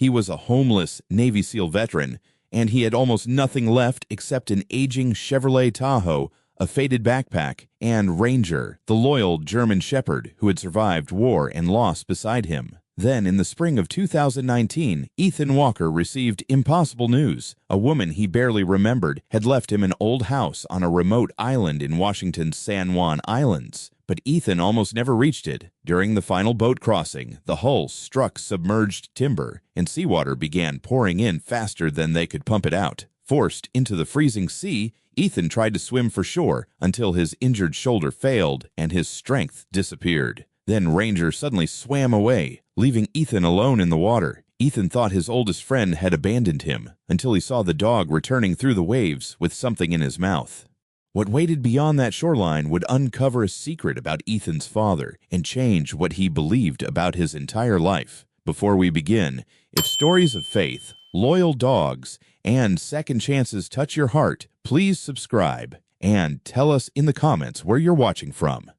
He was a homeless Navy SEAL veteran, and he had almost nothing left except an aging Chevrolet Tahoe, a faded backpack, and Ranger, the loyal German Shepherd who had survived war and loss beside him. Then, in the spring of 2019, Ethan Walker received impossible news. A woman he barely remembered had left him an old house on a remote island in Washington's San Juan Islands. But Ethan almost never reached it. During the final boat crossing, the hull struck submerged timber, and seawater began pouring in faster than they could pump it out. Forced into the freezing sea, Ethan tried to swim for shore until his injured shoulder failed and his strength disappeared. Then Ranger suddenly swam away, leaving Ethan alone in the water. Ethan thought his oldest friend had abandoned him until he saw the dog returning through the waves with something in his mouth. What waited beyond that shoreline would uncover a secret about Ethan's father and change what he believed about his entire life. Before we begin, if stories of faith, loyal dogs, and second chances touch your heart, please subscribe and tell us in the comments where you're watching from.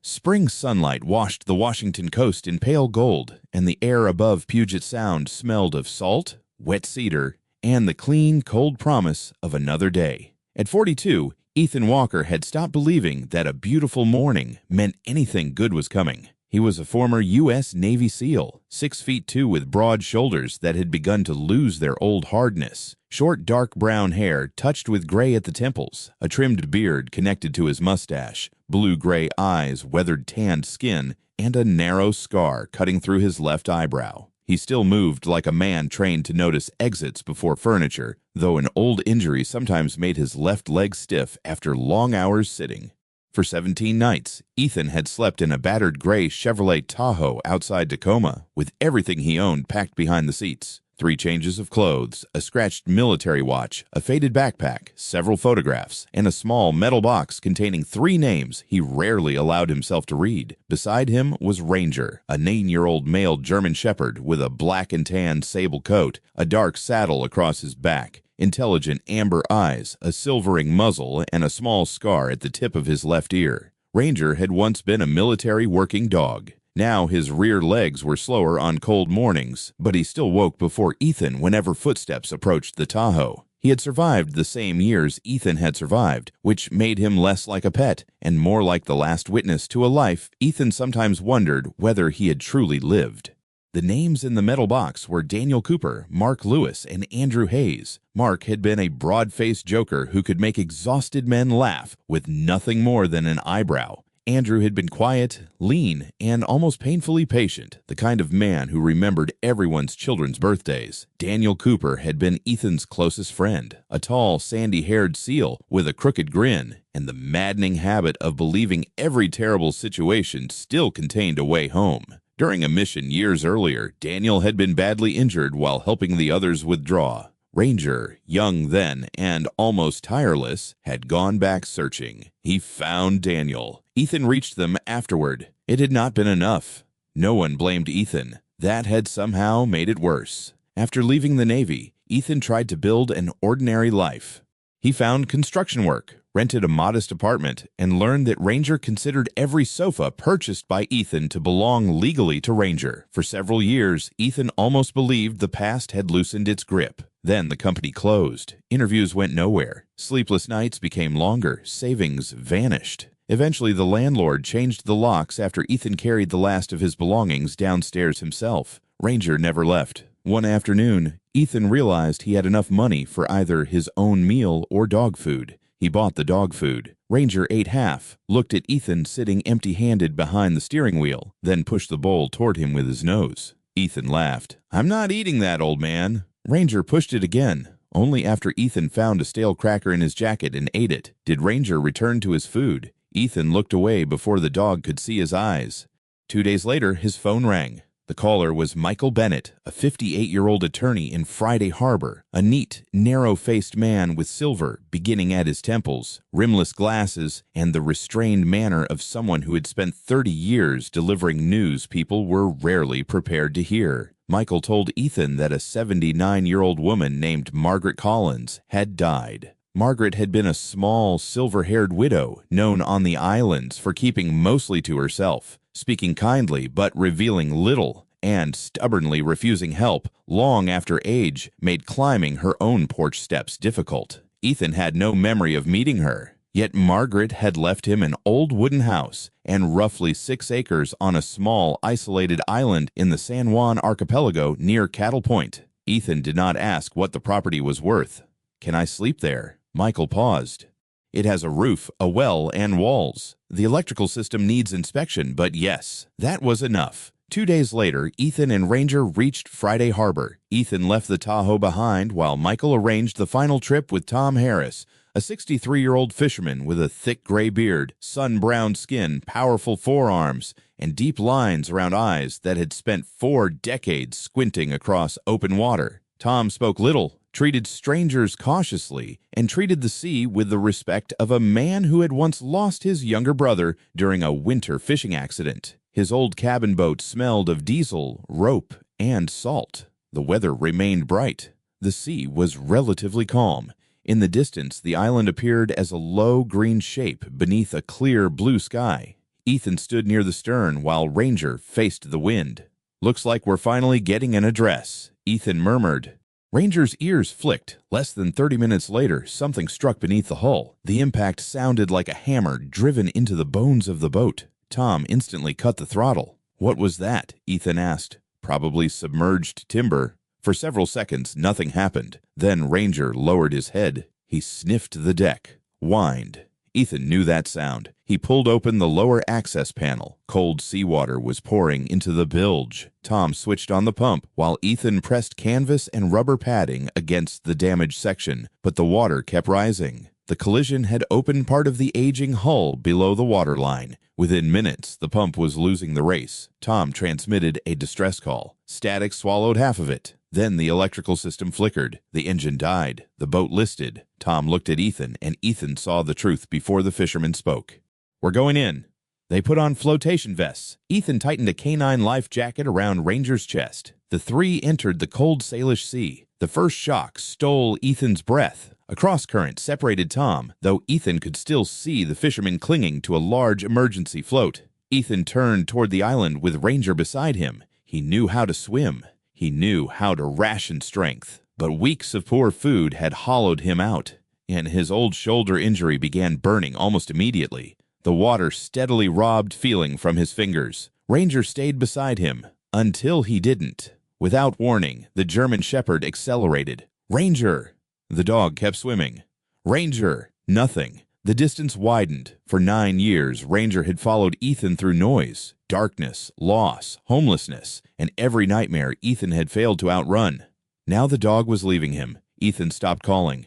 Spring sunlight washed the Washington coast in pale gold, and the air above Puget Sound smelled of salt, wet cedar, and the clean, cold promise of another day. At 42, Ethan Walker had stopped believing that a beautiful morning meant anything good was coming. He was a former U.S. Navy SEAL, 6'2" with broad shoulders that had begun to lose their old hardness, short dark brown hair touched with gray at the temples, a trimmed beard connected to his mustache, blue-gray eyes, weathered tanned skin, and a narrow scar cutting through his left eyebrow. He still moved like a man trained to notice exits before furniture, though an old injury sometimes made his left leg stiff after long hours sitting. For 17 nights, Ethan had slept in a battered gray Chevrolet Tahoe outside Tacoma, with everything he owned packed behind the seats. 3 changes of clothes, a scratched military watch, a faded backpack, several photographs, and a small metal box containing 3 names he rarely allowed himself to read. Beside him was Ranger, a 9-year-old male German Shepherd with a black and tan sable coat, a dark saddle across his back, intelligent amber eyes, a silvering muzzle, and a small scar at the tip of his left ear. Ranger had once been a military working dog. Now his rear legs were slower on cold mornings, but he still woke before Ethan whenever footsteps approached the Tahoe. He had survived the same years Ethan had survived, which made him less like a pet and more like the last witness to a life Ethan sometimes wondered whether he had truly lived. The names in the metal box were Daniel Cooper, Mark Lewis, and Andrew Hayes. Mark had been a broad-faced joker who could make exhausted men laugh with nothing more than an eyebrow. Andrew had been quiet, lean, and almost painfully patient, the kind of man who remembered everyone's children's birthdays. Daniel Cooper had been Ethan's closest friend, a tall, sandy-haired SEAL with a crooked grin, and the maddening habit of believing every terrible situation still contained a way home. During a mission years earlier, Daniel had been badly injured while helping the others withdraw. Ranger, young then and almost tireless, had gone back searching. He found Daniel. Ethan reached them afterward. It had not been enough. No one blamed Ethan. That had somehow made it worse. After leaving the Navy, Ethan tried to build an ordinary life. He found construction work, rented a modest apartment, and learned that Ranger considered every sofa purchased by Ethan to belong legally to Ranger. For several years, Ethan almost believed the past had loosened its grip. Then the company closed. Interviews went nowhere. Sleepless nights became longer. Savings vanished. Eventually, the landlord changed the locks after Ethan carried the last of his belongings downstairs himself. Ranger never left. One afternoon, Ethan realized he had enough money for either his own meal or dog food. He bought the dog food. Ranger ate half, looked at Ethan sitting empty-handed behind the steering wheel, then pushed the bowl toward him with his nose. Ethan laughed. "I'm not eating that, old man." Ranger pushed it again. Only after Ethan found a stale cracker in his jacket and ate it did Ranger return to his food. Ethan looked away before the dog could see his eyes. 2 days later, his phone rang. The caller was Michael Bennett, a 58-year-old attorney in Friday Harbor, a neat, narrow-faced man with silver beginning at his temples, rimless glasses, and the restrained manner of someone who had spent 30 years delivering news people were rarely prepared to hear. Michael told Ethan that a 79-year-old woman named Margaret Collins had died. Margaret had been a small, silver-haired widow known on the islands for keeping mostly to herself, speaking kindly but revealing little, and stubbornly refusing help long after age made climbing her own porch steps difficult. Ethan had no memory of meeting her, yet Margaret had left him an old wooden house and roughly 6 acres on a small, isolated island in the San Juan archipelago near Cattle Point. Ethan did not ask what the property was worth. "Can I sleep there?" Michael paused. "It has a roof, a well, and walls. The electrical system needs inspection, but yes." That was enough. 2 days later, Ethan and Ranger reached Friday Harbor. Ethan left the Tahoe behind while Michael arranged the final trip with Tom Harris, a 63-year-old fisherman with a thick gray beard, sun-browned skin, powerful forearms, and deep lines around eyes that had spent 4 decades squinting across open water. Tom spoke little, treated strangers cautiously, and treated the sea with the respect of a man who had once lost his younger brother during a winter fishing accident. His old cabin boat smelled of diesel, rope, and salt. The weather remained bright. The sea was relatively calm. In the distance, the island appeared as a low green shape beneath a clear blue sky. Ethan stood near the stern while Ranger faced the wind. "Looks like we're finally getting an address," Ethan murmured. Ranger's ears flicked. Less than 30 minutes later, something struck beneath the hull. The impact sounded like a hammer driven into the bones of the boat. Tom instantly cut the throttle. "What was that?" Ethan asked. "Probably submerged timber." For several seconds, nothing happened. Then Ranger lowered his head. He sniffed the deck, whined. Ethan knew that sound. He pulled open the lower access panel. Cold seawater was pouring into the bilge. Tom switched on the pump while Ethan pressed canvas and rubber padding against the damaged section, but the water kept rising. The collision had opened part of the aging hull below the waterline. Within minutes, the pump was losing the race. Tom transmitted a distress call. Static swallowed half of it. Then the electrical system flickered. The engine died. The boat listed. Tom looked at Ethan, and Ethan saw the truth before the fisherman spoke. "We're going in." They put on flotation vests. Ethan tightened a canine life jacket around Ranger's chest. The three entered the cold Salish Sea. The first shock stole Ethan's breath. A cross-current separated Tom, though Ethan could still see the fisherman clinging to a large emergency float. Ethan turned toward the island with Ranger beside him. He knew how to swim. He knew how to ration strength. But weeks of poor food had hollowed him out, and his old shoulder injury began burning almost immediately. The water steadily robbed feeling from his fingers. Ranger stayed beside him, until he didn't. Without warning, the German Shepherd accelerated. "Ranger!" The dog kept swimming. "Ranger!" Nothing. The distance widened. For 9 years, Ranger had followed Ethan through noise, darkness, loss, homelessness, and every nightmare Ethan had failed to outrun. Now the dog was leaving him. Ethan stopped calling.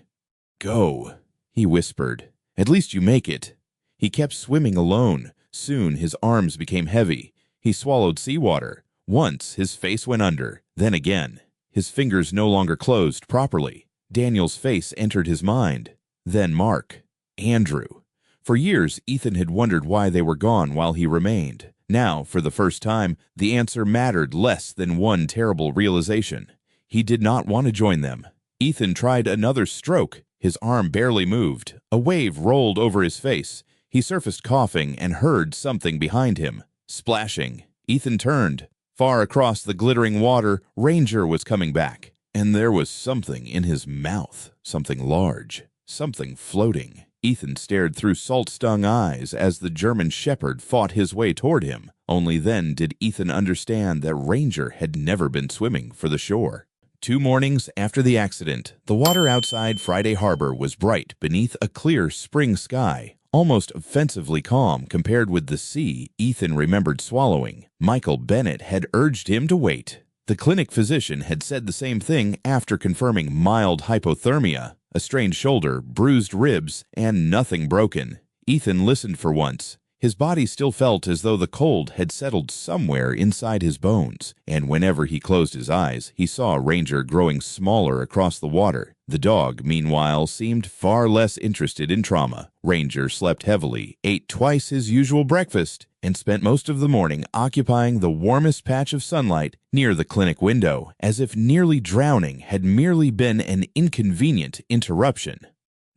"Go," he whispered. "At least you make it." He kept swimming alone. Soon his arms became heavy. He swallowed seawater. Once his face went under, then again. His fingers no longer closed properly. Daniel's face entered his mind. Then Mark. Andrew. For years, Ethan had wondered why they were gone while he remained. Now, for the first time, the answer mattered less than one terrible realization. He did not want to join them. Ethan tried another stroke. His arm barely moved. A wave rolled over his face. He surfaced coughing and heard something behind him. Splashing. Ethan turned. Far across the glittering water, Ranger was coming back. And there was something in his mouth. Something large. Something floating. Ethan stared through salt-stung eyes as the German Shepherd fought his way toward him. Only then did Ethan understand that Ranger had never been swimming for the shore. 2 mornings after the accident, the water outside Friday Harbor was bright beneath a clear spring sky, almost offensively calm compared with the sea Ethan remembered swallowing. Michael Bennett had urged him to wait. The clinic physician had said the same thing after confirming mild hypothermia, a strained shoulder, bruised ribs, and nothing broken. Ethan listened for once. His body still felt as though the cold had settled somewhere inside his bones, and whenever he closed his eyes, he saw Ranger growing smaller across the water. The dog, meanwhile, seemed far less interested in trauma. Ranger slept heavily, ate twice his usual breakfast, and spent most of the morning occupying the warmest patch of sunlight near the clinic window, as if nearly drowning had merely been an inconvenient interruption.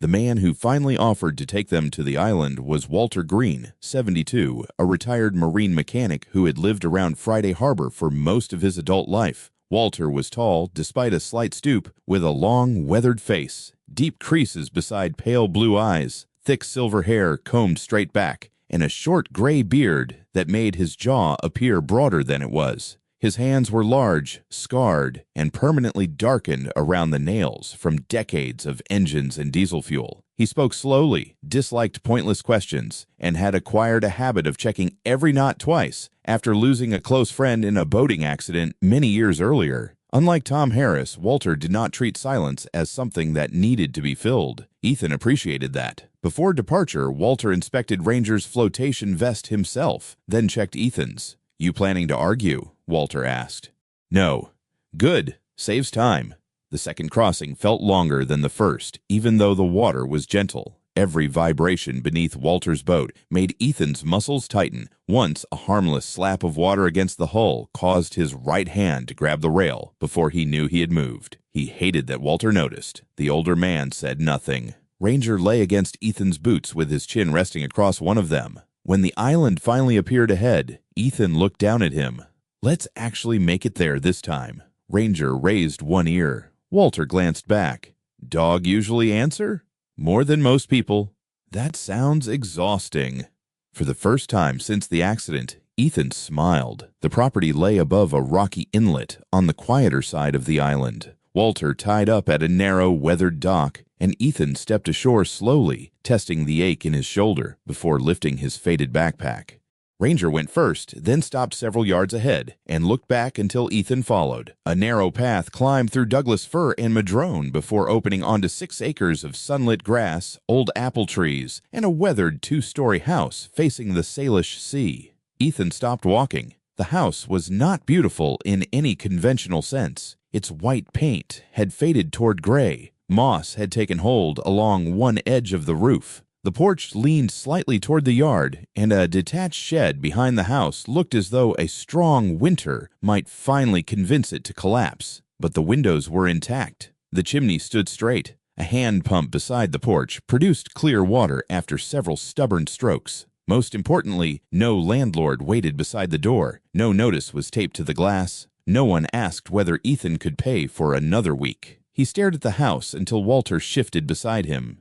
The man who finally offered to take them to the island was Walter Green, 72, a retired marine mechanic who had lived around Friday Harbor for most of his adult life. Walter was tall, despite a slight stoop, with a long, weathered face, deep creases beside pale blue eyes, thick silver hair combed straight back, and a short gray beard that made his jaw appear broader than it was. His hands were large, scarred, and permanently darkened around the nails from decades of engines and diesel fuel. He spoke slowly, disliked pointless questions, and had acquired a habit of checking every knot twice after losing a close friend in a boating accident many years earlier. Unlike Tom Harris, Walter did not treat silence as something that needed to be filled. Ethan appreciated that. Before departure, Walter inspected Ranger's flotation vest himself, then checked Ethan's. "You planning to argue?" Walter asked. "No." "Good. Saves time." The second crossing felt longer than the first, even though the water was gentle. Every vibration beneath Walter's boat made Ethan's muscles tighten. Once, a harmless slap of water against the hull caused his right hand to grab the rail before he knew he had moved. He hated that Walter noticed. The older man said nothing. Ranger lay against Ethan's boots with his chin resting across one of them. When the island finally appeared ahead, Ethan looked down at him. "Let's actually make it there this time." Ranger raised one ear. Walter glanced back. "Dog usually answer?" "More than most people." "That sounds exhausting." For the first time since the accident, Ethan smiled. The property lay above a rocky inlet on the quieter side of the island. Walter tied up at a narrow, weathered dock, and Ethan stepped ashore slowly, testing the ache in his shoulder before lifting his faded backpack. Ranger went first, then stopped several yards ahead, and looked back until Ethan followed. A narrow path climbed through Douglas fir and madrone before opening onto 6 acres of sunlit grass, old apple trees, and a weathered 2-story house facing the Salish Sea. Ethan stopped walking. The house was not beautiful in any conventional sense. Its white paint had faded toward gray. Moss had taken hold along one edge of the roof. The porch leaned slightly toward the yard, and a detached shed behind the house looked as though a strong winter might finally convince it to collapse. But the windows were intact. The chimney stood straight. A hand pump beside the porch produced clear water after several stubborn strokes. Most importantly, no landlord waited beside the door. No notice was taped to the glass. No one asked whether Ethan could pay for another week. He stared at the house until Walter shifted beside him.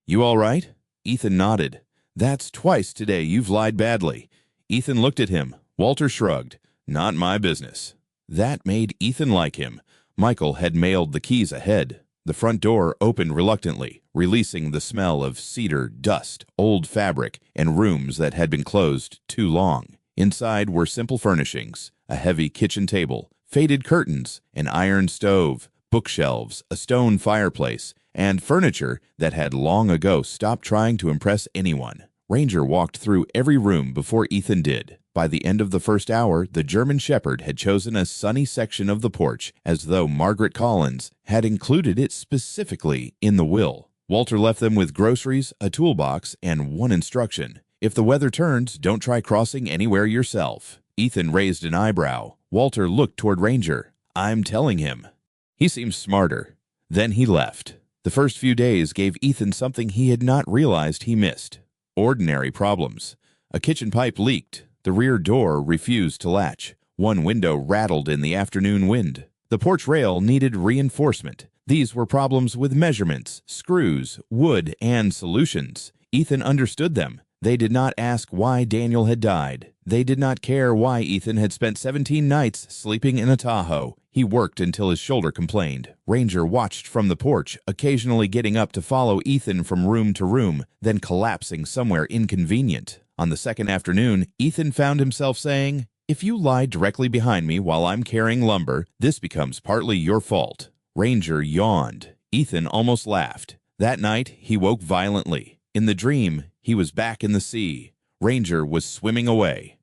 "You all right?" Ethan nodded. "That's twice today you've lied badly." Ethan looked at him. Walter shrugged. "Not my business." That made Ethan like him. Michael had mailed the keys ahead. The front door opened reluctantly, releasing the smell of cedar, dust, old fabric, and rooms that had been closed too long. Inside were simple furnishings: a heavy kitchen table, faded curtains, an iron stove, bookshelves, a stone fireplace, and furniture that had long ago stopped trying to impress anyone. Ranger walked through every room before Ethan did. By the end of the first hour, the German Shepherd had chosen a sunny section of the porch, as though Margaret Collins had included it specifically in the will. Walter left them with groceries, a toolbox, and one instruction: if the weather turns, don't try crossing anywhere yourself. Ethan raised an eyebrow. Walter looked toward Ranger. "I'm telling him." He seemed smarter. Then he left. The first few days gave Ethan something he had not realized he missed: ordinary problems. A kitchen pipe leaked. The rear door refused to latch. One window rattled in the afternoon wind. The porch rail needed reinforcement. These were problems with measurements, screws, wood, and solutions. Ethan understood them. They did not ask why Daniel had died. They did not care why Ethan had spent 17 nights sleeping in a Tahoe. He worked until his shoulder complained. Ranger watched from the porch, occasionally getting up to follow Ethan from room to room, then collapsing somewhere inconvenient. On the second afternoon, Ethan found himself saying, "If you lie directly behind me while I'm carrying lumber, this becomes partly your fault." Ranger yawned. Ethan almost laughed. That night, he woke violently. In the dream, he was back in the sea. Ranger was swimming away.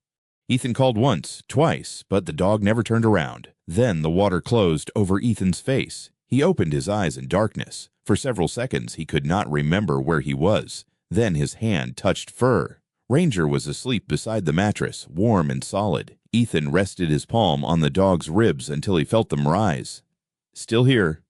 Ethan called once, twice, but the dog never turned around. Then the water closed over Ethan's face. He opened his eyes in darkness. For several seconds, he could not remember where he was. Then his hand touched fur. Ranger was asleep beside the mattress, warm and solid. Ethan rested his palm on the dog's ribs until he felt them rise. "Still here."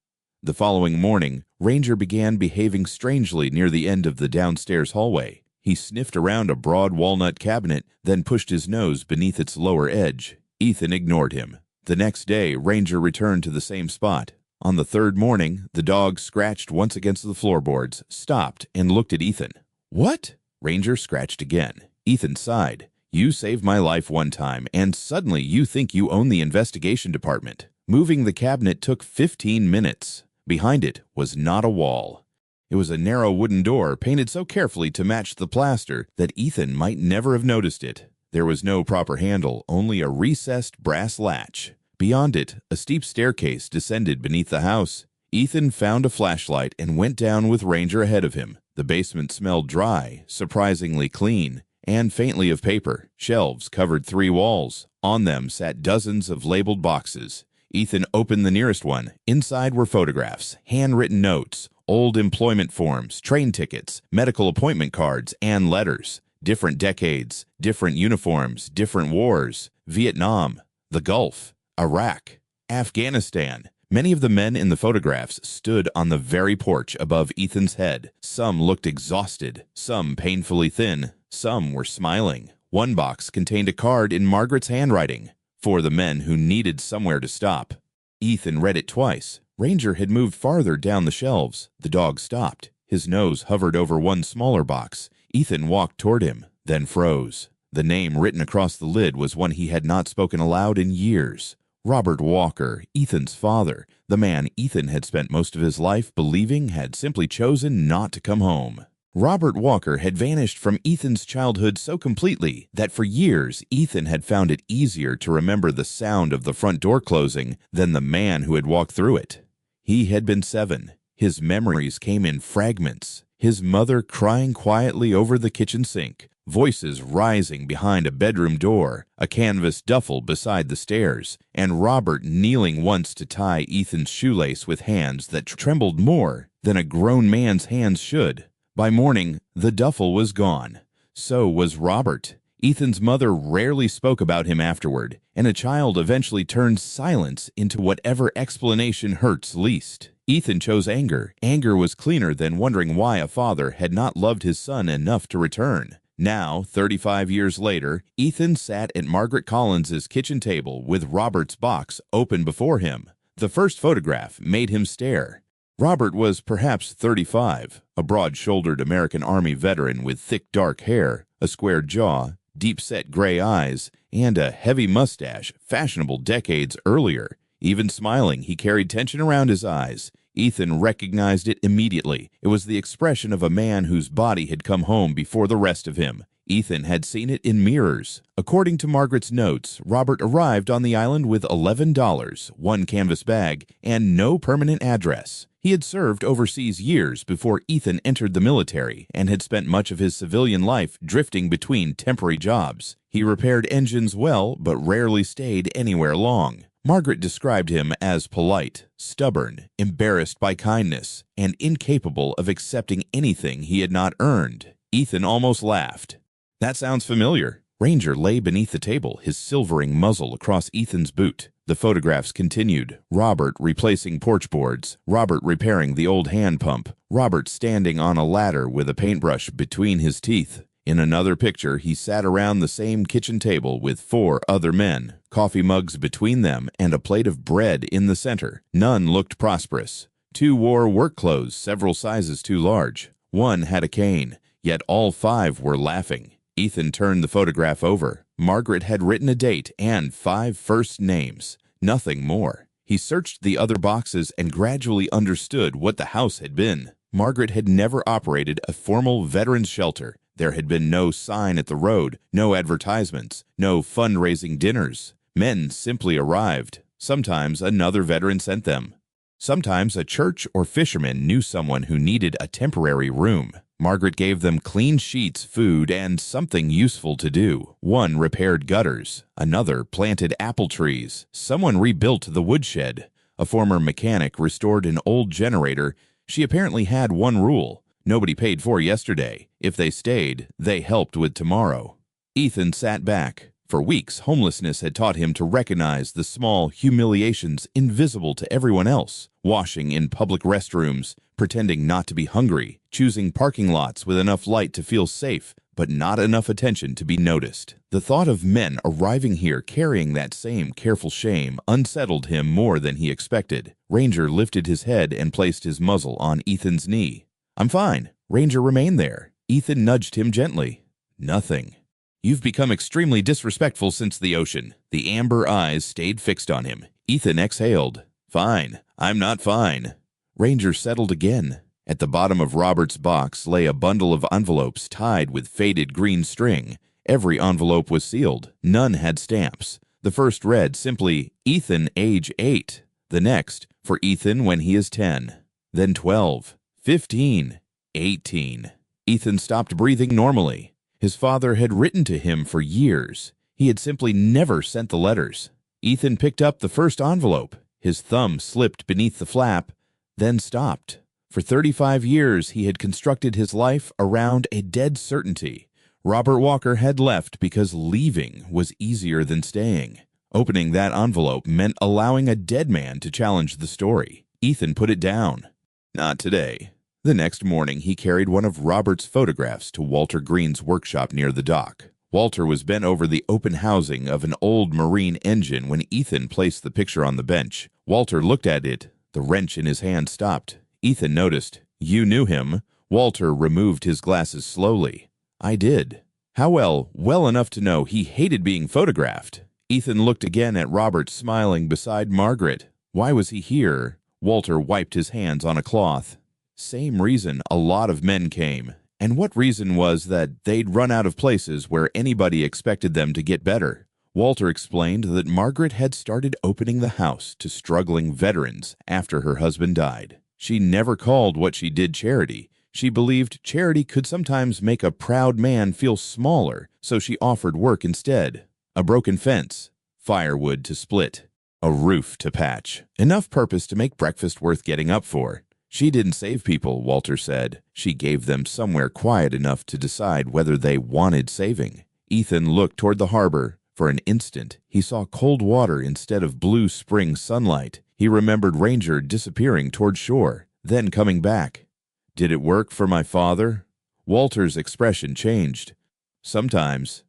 The following morning, Ranger began behaving strangely near the end of the downstairs hallway. He sniffed around a broad walnut cabinet, then pushed his nose beneath its lower edge. Ethan ignored him. The next day, Ranger returned to the same spot. On the third morning, the dog scratched once against the floorboards, stopped, and looked at Ethan. "What?" Ranger scratched again. Ethan sighed. "You saved my life one time, and suddenly you think you own the investigation department." Moving the cabinet took 15 minutes. Behind it was not a wall. It was a narrow wooden door painted so carefully to match the plaster that Ethan might never have noticed it. There was no proper handle, only a recessed brass latch. Beyond it, a steep staircase descended beneath the house. Ethan found a flashlight and went down with Ranger ahead of him. The basement smelled dry, surprisingly clean, and faintly of paper. Shelves covered 3 walls. On them sat dozens of labeled boxes. Ethan opened the nearest one. Inside were photographs, handwritten notes, old employment forms, train tickets, medical appointment cards, and letters. Different decades, different uniforms, different wars. Vietnam, the Gulf, Iraq, Afghanistan. Many of the men in the photographs stood on the very porch above Ethan's head. Some looked exhausted, some painfully thin, some were smiling. One box contained a card in Margaret's handwriting, for the men who needed somewhere to stop. Ethan read it twice. Ranger had moved farther down the shelves. The dog stopped. His nose hovered over one smaller box. Ethan walked toward him, then froze. The name written across the lid was one he had not spoken aloud in years. Robert Walker, Ethan's father, the man Ethan had spent most of his life believing had simply chosen not to come home. Robert Walker had vanished from Ethan's childhood so completely that for years Ethan had found it easier to remember the sound of the front door closing than the man who had walked through it. He had been 7. His memories came in fragments. His mother crying quietly over the kitchen sink, voices rising behind a bedroom door, a canvas duffel beside the stairs, and Robert kneeling once to tie Ethan's shoelace with hands that trembled more than a grown man's hands should. By morning, the duffel was gone. So was Robert. Ethan's mother rarely spoke about him afterward, and a child eventually turns silence into whatever explanation hurts least. Ethan chose anger. Anger was cleaner than wondering why a father had not loved his son enough to return. Now, 35 years later, Ethan sat at Margaret Collins's kitchen table with Robert's box open before him. The first photograph made him stare. Robert was perhaps 35, a broad-shouldered American Army veteran with thick dark hair, a square jaw, deep-set gray eyes, and a heavy mustache fashionable decades earlier. Even smiling, he carried tension around his eyes. Ethan recognized it immediately. It was the expression of a man whose body had come home before the rest of him. Ethan had seen it in mirrors. According to Margaret's notes, Robert arrived on the island with $11, one canvas bag, and no permanent address. He had served overseas years before Ethan entered the military and had spent much of his civilian life drifting between temporary jobs. He repaired engines well, but rarely stayed anywhere long. Margaret described him as polite, stubborn, embarrassed by kindness, and incapable of accepting anything he had not earned. Ethan almost laughed. "That sounds familiar." Ranger lay beneath the table, his silvering muzzle across Ethan's boot. The photographs continued. Robert replacing porch boards, Robert repairing the old hand pump, Robert standing on a ladder with a paintbrush between his teeth. In another picture, he sat around the same kitchen table with 4 other men, coffee mugs between them and a plate of bread in the center. None looked prosperous. 2 wore work clothes several sizes too large. 1 had a cane, yet all 5 were laughing. Ethan turned the photograph over. Margaret had written a date and 5 first names, nothing more. He searched the other boxes and gradually understood what the house had been. Margaret had never operated a formal veterans shelter. There had been no sign at the road, no advertisements, no fundraising dinners. Men simply arrived. Sometimes another veteran sent them. Sometimes a church or fisherman knew someone who needed a temporary room. Margaret gave them clean sheets, food, and something useful to do. 1 repaired gutters. Another planted apple trees. Someone rebuilt the woodshed. A former mechanic restored an old generator. She apparently had one rule: nobody paid for yesterday. If they stayed, they helped with tomorrow. Ethan sat back. For weeks, homelessness had taught him to recognize the small humiliations invisible to everyone else. washing in public restrooms, pretending not to be hungry, choosing parking lots with enough light to feel safe, but not enough attention to be noticed. The thought of men arriving here carrying that same careful shame unsettled him more than he expected. Ranger lifted his head and placed his muzzle on Ethan's knee. "I'm fine." Ranger remained there. Ethan nudged him gently. "Nothing." "You've become extremely disrespectful since the ocean." The amber eyes stayed fixed on him. Ethan exhaled. "Fine. I'm not fine." Ranger settled again. At the bottom of Robert's box lay a bundle of envelopes tied with faded green string. Every envelope was sealed. None had stamps. The first read simply, "Ethan, age 8. The next, "For Ethan when he is 10. Then 12, 15, 18. Ethan stopped breathing normally. His father had written to him for years. He had simply never sent the letters. Ethan picked up the first envelope. His thumb slipped beneath the flap, then stopped. For 35 years, he had constructed his life around a dead certainty. Robert Walker had left because leaving was easier than staying. Opening that envelope meant allowing a dead man to challenge the story. Ethan put it down. Not today. The next morning, he carried one of Robert's photographs to Walter Green's workshop near the dock. Walter was bent over the open housing of an old marine engine when Ethan placed the picture on the bench. Walter looked at it. The wrench in his hand stopped. Ethan noticed. "You knew him." Walter removed his glasses slowly. "I did." "How well?" "Well enough to know he hated being photographed." Ethan looked again at Robert smiling beside Margaret. "Why was he here?" Walter wiped his hands on a cloth. "Same reason a lot of men came." "And what reason was that they'd run out of places where anybody expected them to get better?" Walter explained that Margaret had started opening the house to struggling veterans after her husband died. She never called what she did charity. She believed charity could sometimes make a proud man feel smaller, so she offered work instead. A broken fence, firewood to split, a roof to patch. Enough purpose to make breakfast worth getting up for. She didn't save people, Walter said. She gave them somewhere quiet enough to decide whether they wanted saving. Ethan looked toward the harbor. For an instant, he saw cold water instead of blue spring sunlight. He remembered Ranger disappearing toward shore, then coming back. "Did it work for my father?" Walter's expression changed. "Sometimes."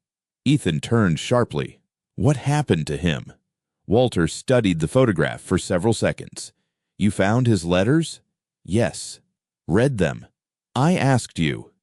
Ethan turned sharply. "What happened to him?" Walter studied the photograph for several seconds. "You found his letters?" "Yes." "Read them?" "I asked you."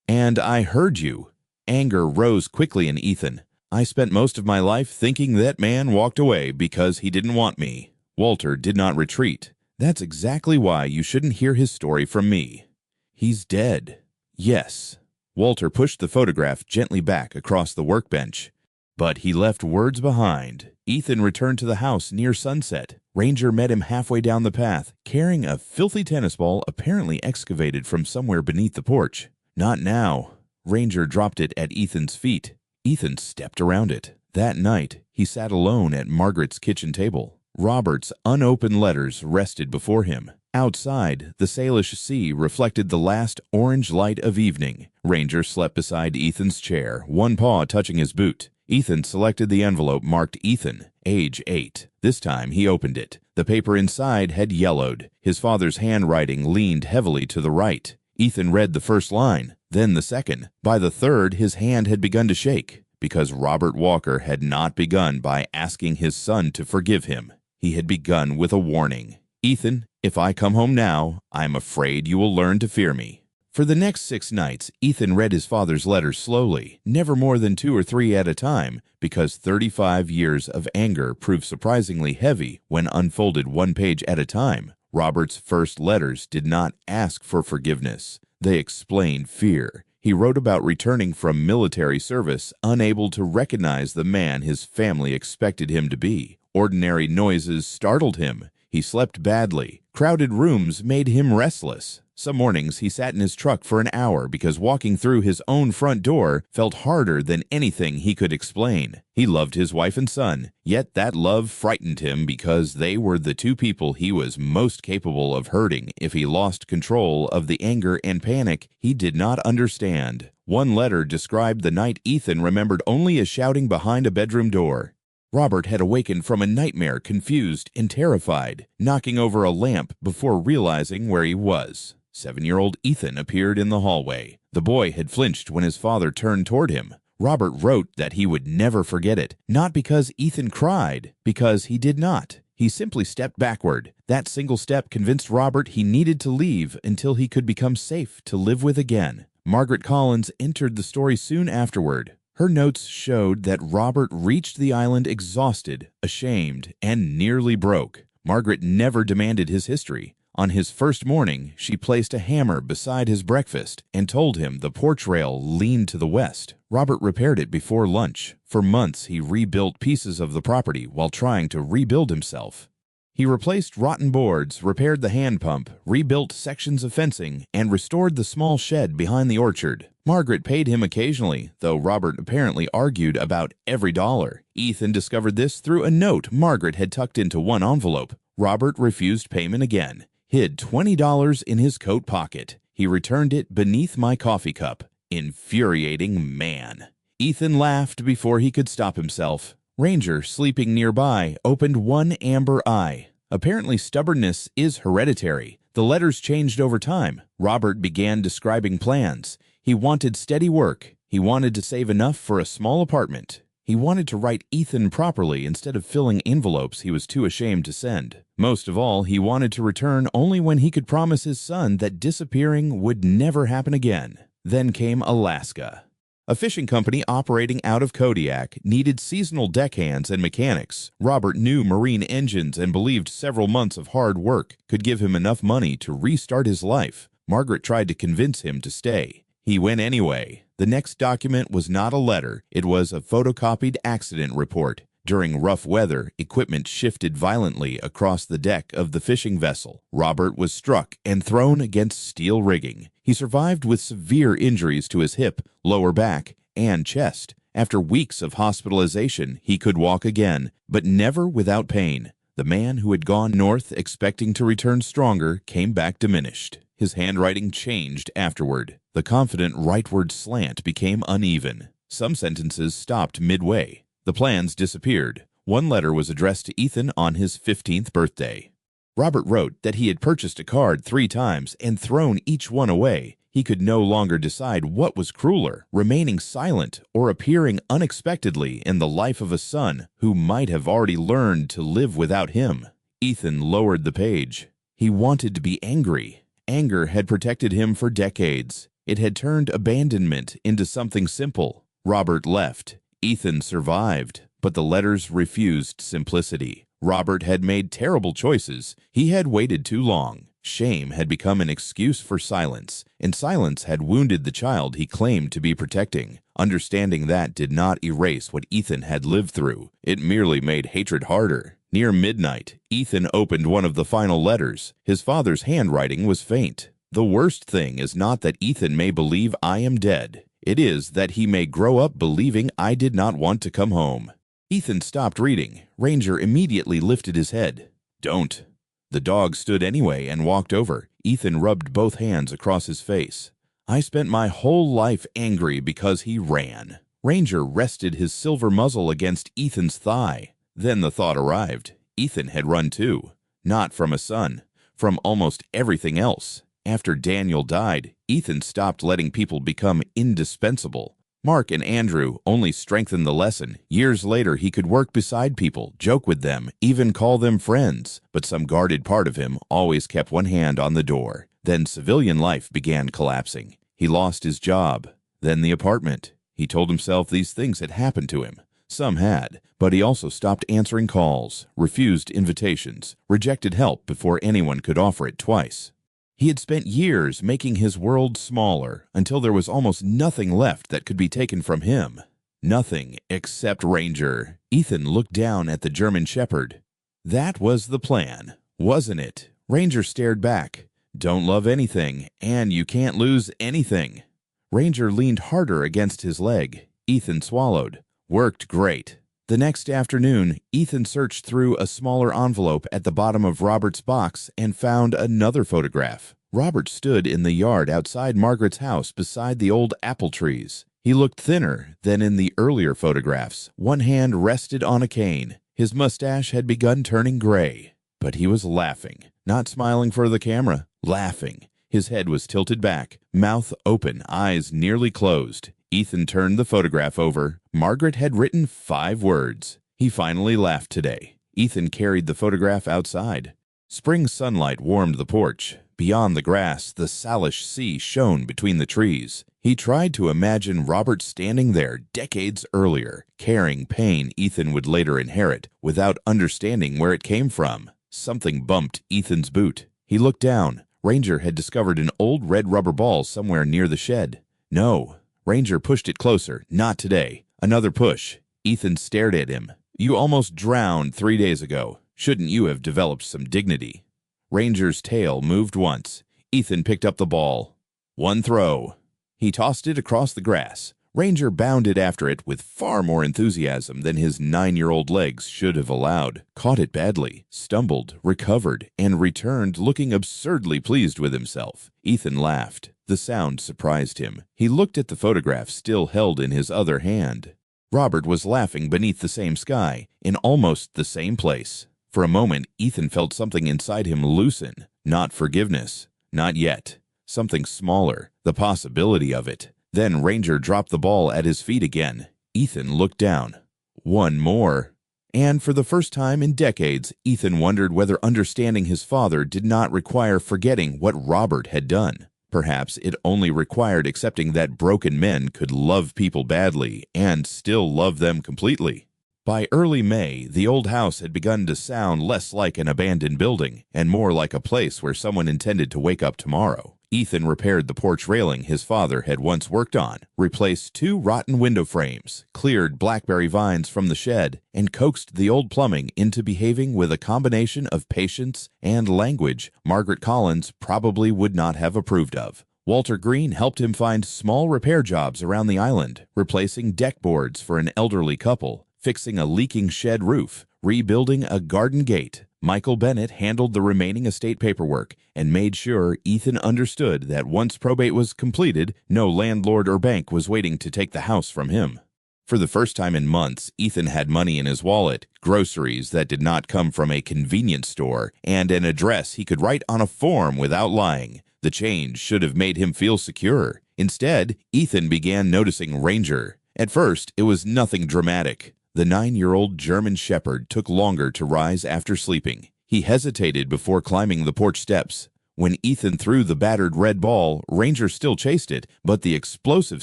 "And I heard you." Anger rose quickly in Ethan. "I spent most of my life thinking that man walked away because he didn't want me." Walter did not retreat. "That's exactly why you shouldn't hear his story from me." "He's dead." "Yes." Walter pushed the photograph gently back across the workbench. "But he left words behind." Ethan returned to the house near sunset. Ranger met him halfway down the path, carrying a filthy tennis ball apparently excavated from somewhere beneath the porch. "Not now." Ranger dropped it at Ethan's feet. Ethan stepped around it. That night, he sat alone at Margaret's kitchen table. Robert's unopened letters rested before him. Outside, the Salish Sea reflected the last orange light of evening. Ranger slept beside Ethan's chair, one paw touching his boot. Ethan selected the envelope marked Ethan, age 8. This time he opened it. The paper inside had yellowed. His father's handwriting leaned heavily to the right. Ethan read the first line, then the second. By the third, his hand had begun to shake, because Robert Walker had not begun by asking his son to forgive him. He had begun with a warning. "Ethan, if I come home now, I'm afraid you will learn to fear me." For the next 6 nights, Ethan read his father's letters slowly, never more than 2 or 3 at a time, because 35 years of anger proved surprisingly heavy when unfolded 1 page at a time. Robert's first letters did not ask for forgiveness. They explained fear. He wrote about returning from military service, unable to recognize the man his family expected him to be. Ordinary noises startled him. He slept badly. Crowded rooms made him restless. Some mornings he sat in his truck for an hour because walking through his own front door felt harder than anything he could explain. He loved his wife and son, yet that love frightened him because they were the 2 people he was most capable of hurting if he lost control of the anger and panic he did not understand. One letter described the night Ethan remembered only as shouting behind a bedroom door. Robert had awakened from a nightmare, confused and terrified, knocking over a lamp before realizing where he was. 7-year-old Ethan appeared in the hallway. The boy had flinched when his father turned toward him. Robert wrote that he would never forget it, not because Ethan cried, because he did not. He simply stepped backward. That single step convinced Robert he needed to leave until he could become safe to live with again. Margaret Collins entered the story soon afterward. Her notes showed that Robert reached the island exhausted, ashamed, and nearly broke. Margaret never demanded his history. On his first morning, she placed a hammer beside his breakfast and told him the porch rail leaned to the west. Robert repaired it before lunch. For months, he rebuilt pieces of the property while trying to rebuild himself. He replaced rotten boards, repaired the hand pump, rebuilt sections of fencing, and restored the small shed behind the orchard. Margaret paid him occasionally, though Robert apparently argued about every dollar. Ethan discovered this through a note Margaret had tucked into one envelope. Robert refused payment again, hid $20 in his coat pocket. He returned it beneath my coffee cup. Infuriating man. Ethan laughed before he could stop himself. Ranger, sleeping nearby, opened one amber eye. Apparently, stubbornness is hereditary. The letters changed over time. Robert began describing plans. He wanted steady work. He wanted to save enough for a small apartment. He wanted to write Ethan properly instead of filling envelopes he was too ashamed to send. Most of all, he wanted to return only when he could promise his son that disappearing would never happen again. Then came Alaska. A fishing company operating out of Kodiak needed seasonal deckhands and mechanics. Robert knew marine engines and believed several months of hard work could give him enough money to restart his life. Margaret tried to convince him to stay. He went anyway. The next document was not a letter. It was a photocopied accident report. During rough weather, equipment shifted violently across the deck of the fishing vessel. Robert was struck and thrown against steel rigging. He survived with severe injuries to his hip, lower back, and chest. After weeks of hospitalization, he could walk again, but never without pain. The man who had gone north expecting to return stronger came back diminished. His handwriting changed afterward. The confident rightward slant became uneven. Some sentences stopped midway. The plans disappeared. One letter was addressed to Ethan on his 15th birthday. Robert wrote that he had purchased a card 3 times and thrown each one away. He could no longer decide what was crueler, remaining silent or appearing unexpectedly in the life of a son who might have already learned to live without him. Ethan lowered the page. He wanted to be angry. Anger had protected him for decades. It had turned abandonment into something simple. Robert left. Ethan survived, but the letters refused simplicity. Robert had made terrible choices. He had waited too long. Shame had become an excuse for silence, and silence had wounded the child he claimed to be protecting. Understanding that did not erase what Ethan had lived through. It merely made hatred harder. Near midnight, Ethan opened one of the final letters. His father's handwriting was faint. The worst thing is not that Ethan may believe I am dead. It is that he may grow up believing I did not want to come home. Ethan stopped reading. Ranger immediately lifted his head. Don't. The dog stood anyway and walked over. Ethan rubbed both hands across his face. I spent my whole life angry because he ran. Ranger rested his silver muzzle against Ethan's thigh. Then the thought arrived. Ethan had run too. Not from a son. From almost everything else. After Daniel died, Ethan stopped letting people become indispensable. Mark and Andrew only strengthened the lesson. Years later, he could work beside people, joke with them, even call them friends. But some guarded part of him always kept one hand on the door. Then civilian life began collapsing. He lost his job. Then the apartment. He told himself these things had happened to him. Some had, but he also stopped answering calls, refused invitations, rejected help before anyone could offer it twice. He had spent years making his world smaller until there was almost nothing left that could be taken from him. Nothing except Ranger. Ethan looked down at the German Shepherd. That was the plan, wasn't it? Ranger stared back. Don't love anything, and you can't lose anything. Ranger leaned harder against his leg. Ethan swallowed. Worked great. The next afternoon, Ethan searched through a smaller envelope at the bottom of Robert's box and found another photograph. Robert stood in the yard outside Margaret's house beside the old apple trees. He looked thinner than in the earlier photographs. One hand rested on a cane. His mustache had begun turning gray. But he was laughing, not smiling for the camera, laughing. His head was tilted back, mouth open, eyes nearly closed. Ethan turned the photograph over. Margaret had written 5 words. He finally laughed today. Ethan carried the photograph outside. Spring sunlight warmed the porch. Beyond the grass, the Salish Sea shone between the trees. He tried to imagine Robert standing there decades earlier, carrying pain Ethan would later inherit, without understanding where it came from. Something bumped Ethan's boot. He looked down. Ranger had discovered an old red rubber ball somewhere near the shed. No. Ranger pushed it closer. Not today. Another push. Ethan stared at him. You almost drowned 3 days ago. Shouldn't you have developed some dignity? Ranger's tail moved once. Ethan picked up the ball. One throw. He tossed it across the grass. Ranger bounded after it with far more enthusiasm than his 9-year-old legs should have allowed, caught it badly, stumbled, recovered, and returned looking absurdly pleased with himself. Ethan laughed. The sound surprised him. He looked at the photograph still held in his other hand. Robert was laughing beneath the same sky, in almost the same place. For a moment, Ethan felt something inside him loosen. Not forgiveness. Not yet. Something smaller. The possibility of it. Then Ranger dropped the ball at his feet again. Ethan looked down. One more. And for the first time in decades, Ethan wondered whether understanding his father did not require forgetting what Robert had done. Perhaps it only required accepting that broken men could love people badly and still love them completely. By early May, the old house had begun to sound less like an abandoned building and more like a place where someone intended to wake up tomorrow. Ethan repaired the porch railing his father had once worked on, replaced 2 rotten window frames, cleared blackberry vines from the shed, and coaxed the old plumbing into behaving with a combination of patience and language Margaret Collins probably would not have approved of. Walter Green helped him find small repair jobs around the island, replacing deck boards for an elderly couple, fixing a leaking shed roof, rebuilding a garden gate. Michael Bennett handled the remaining estate paperwork and made sure Ethan understood that once probate was completed, no landlord or bank was waiting to take the house from him. For the first time in months, Ethan had money in his wallet, groceries that did not come from a convenience store, and an address he could write on a form without lying. The change should have made him feel secure. Instead, Ethan began noticing Ranger. At first, it was nothing dramatic. The 9-year-old German Shepherd took longer to rise after sleeping. He hesitated before climbing the porch steps. When Ethan threw the battered red ball, Ranger still chased it, but the explosive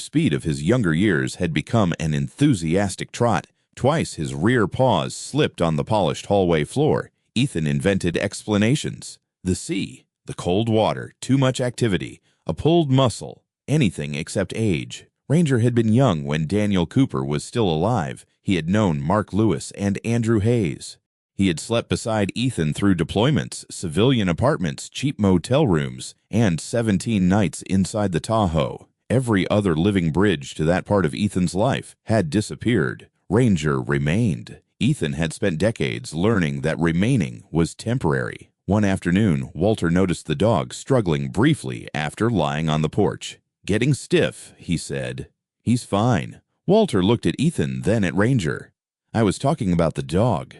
speed of his younger years had become an enthusiastic trot. Twice his rear paws slipped on the polished hallway floor. Ethan invented explanations. The sea, the cold water, too much activity, a pulled muscle, anything except age. Ranger had been young when Daniel Cooper was still alive. He had known Mark Lewis and Andrew Hayes. He had slept beside Ethan through deployments, civilian apartments, cheap motel rooms, and 17 nights inside the Tahoe. Every other living bridge to that part of Ethan's life had disappeared. Ranger remained. Ethan had spent decades learning that remaining was temporary. One afternoon, Walter noticed the dog struggling briefly after lying on the porch. Getting stiff, he said. He's fine. Walter looked at Ethan, then at Ranger. I was talking about the dog.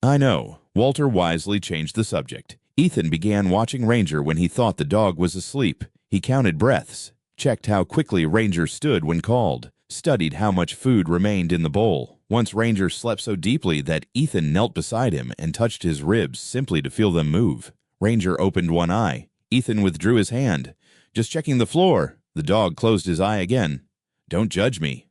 I know. Walter wisely changed the subject. Ethan began watching Ranger when he thought the dog was asleep. He counted breaths, checked how quickly Ranger stood when called, studied how much food remained in the bowl. Once Ranger slept so deeply that Ethan knelt beside him and touched his ribs simply to feel them move. Ranger opened one eye. Ethan withdrew his hand. Just checking the floor. The dog closed his eye again. Don't judge me.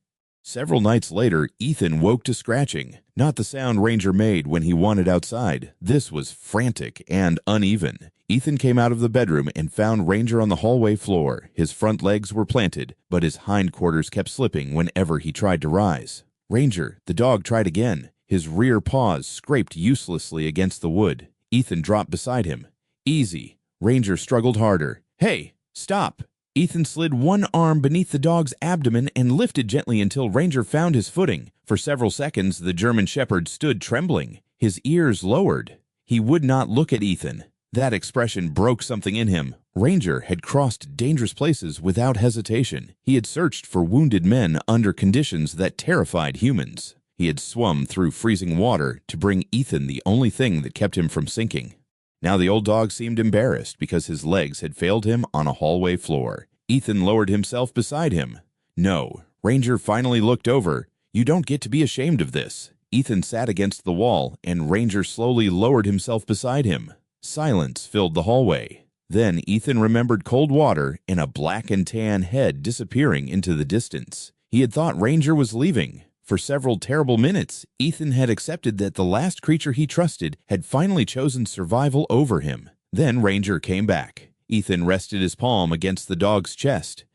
Several nights later, Ethan woke to scratching. Not the sound Ranger made when he wanted outside. This was frantic and uneven. Ethan came out of the bedroom and found Ranger on the hallway floor. His front legs were planted, but his hindquarters kept slipping whenever he tried to rise. Ranger, the dog tried again. His rear paws scraped uselessly against the wood. Ethan dropped beside him. Easy. Ranger struggled harder. Hey, stop. Ethan slid one arm beneath the dog's abdomen and lifted gently until Ranger found his footing. For several seconds, the German Shepherd stood trembling, his ears lowered. He would not look at Ethan. That expression broke something in him. Ranger had crossed dangerous places without hesitation. He had searched for wounded men under conditions that terrified humans. He had swum through freezing water to bring Ethan the only thing that kept him from sinking. Now the old dog seemed embarrassed because his legs had failed him on a hallway floor. Ethan lowered himself beside him. No, Ranger finally looked over. You don't get to be ashamed of this. Ethan sat against the wall, and Ranger slowly lowered himself beside him. Silence filled the hallway. Then Ethan remembered cold water and a black and tan head disappearing into the distance. He had thought Ranger was leaving. For several terrible minutes, Ethan had accepted that the last creature he trusted had finally chosen survival over him. Then Ranger came back. Ethan rested his palm against the dog's chest.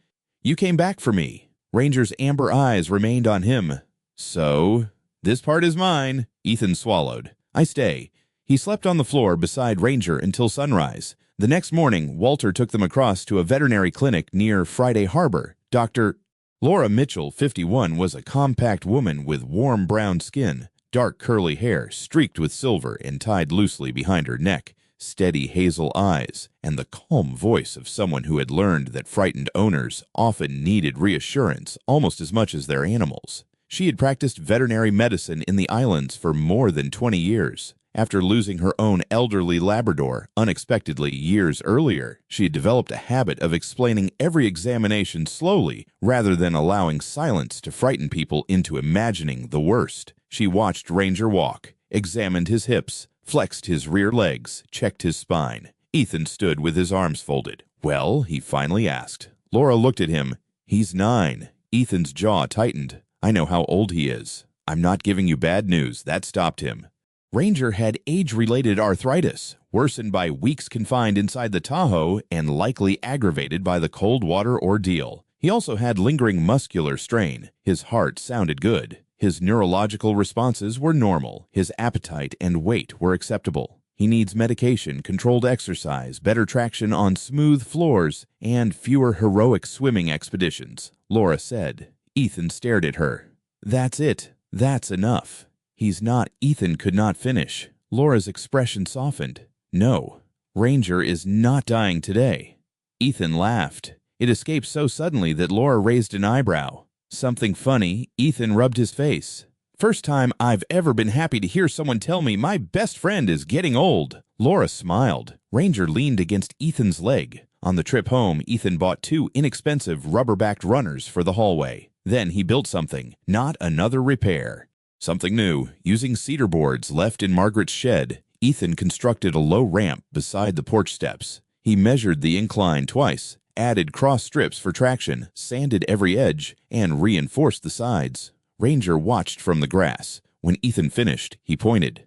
You came back for me. Ranger's amber eyes remained on him. So, this part is mine. Ethan swallowed. I stay. He slept on the floor beside Ranger until sunrise. The next morning, Walter took them across to a veterinary clinic near Friday Harbor. Dr. Laura Mitchell, 51, was a compact woman with warm brown skin, dark curly hair streaked with silver and tied loosely behind her neck, steady hazel eyes, and the calm voice of someone who had learned that frightened owners often needed reassurance almost as much as their animals. She had practiced veterinary medicine in the islands for more than 20 years. After losing her own elderly Labrador unexpectedly years earlier, she had developed a habit of explaining every examination slowly rather than allowing silence to frighten people into imagining the worst. She watched Ranger walk, examined his hips, flexed his rear legs, checked his spine. Ethan stood with his arms folded. Well, he finally asked. Laura looked at him. He's 9. Ethan's jaw tightened. I know how old he is. I'm not giving you bad news. That stopped him. Ranger had age-related arthritis, worsened by weeks confined inside the Tahoe and likely aggravated by the cold water ordeal. He also had lingering muscular strain. His heart sounded good. His neurological responses were normal. His appetite and weight were acceptable. He needs medication, controlled exercise, better traction on smooth floors, and fewer heroic swimming expeditions, Laura said. Ethan stared at her. That's it. That's enough. He's not. Ethan could not finish. Laura's expression softened. No, Ranger is not dying today. Ethan laughed. It escaped so suddenly that Laura raised an eyebrow. Something funny. Ethan rubbed his face. First time I've ever been happy to hear someone tell me my best friend is getting old. Laura smiled. Ranger leaned against Ethan's leg. On the trip home, Ethan bought 2 inexpensive rubber-backed runners for the hallway. Then he built something, not another repair. Something new. Using cedar boards left in Margaret's shed, Ethan constructed a low ramp beside the porch steps. He measured the incline twice, added cross strips for traction, sanded every edge, and reinforced the sides. Ranger watched from the grass. When Ethan finished, he pointed.